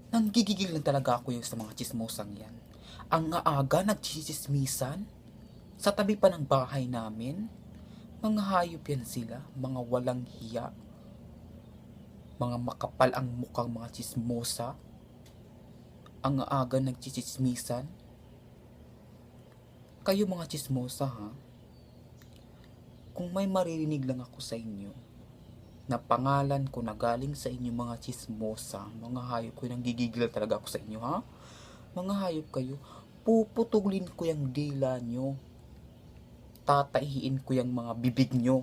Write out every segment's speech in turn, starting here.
Nanggigigil lang talaga ako yung sa mga chismosang yan. Ang aaga nagchichismisan sa tabi pa ng bahay namin. Mga hayop yan sila, mga walang hiya, mga makapal ang mukhang mga chismosa. Ang aaga nagchichismisan. Kayo mga chismosa ha, kung may maririnig lang ako sa inyo na pangalan ko na galing sa inyo mga chismosa, mga hayop ko, nanggigigil talaga ako sa inyo ha. Mga hayop kayo, puputulin ko yung dila nyo, tataihin ko yung mga bibig nyo.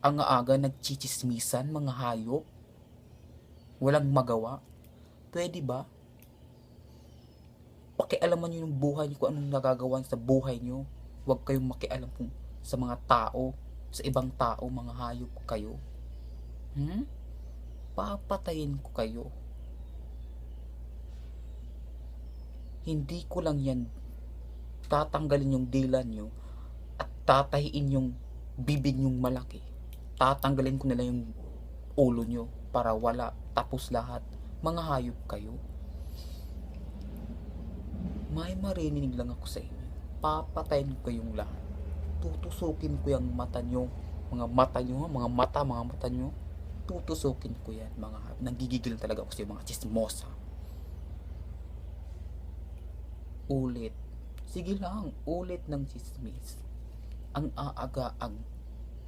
Ang aaga nagchichismisan, mga hayop, walang magawa. Pwede ba? Pakialaman nyo yung buhay nyo, kung anong nagagawa sa buhay nyo. Huwag kayong makialam kung sa mga tao, sa ibang tao, mga hayop kayo. Papatayin ko kayo. Hindi ko lang yan tatanggalin yung dila nyo at tatahiin yung bibig nyong malaki. Tatanggalin ko nila yung ulo nyo para wala, tapos lahat. Mga hayop kayo. May marinig lang ako sa inyo. Papatayin ko kayong lahat. Tutusukin ko yung mata nyo. Mga mata nyo, mga mata nyo. Tutusukin ko yan, mga hayop. Nanggigigil talaga ako sa mga chismosa. Ulit. Sige lang, ulit ng chismis. Ang aaga, ang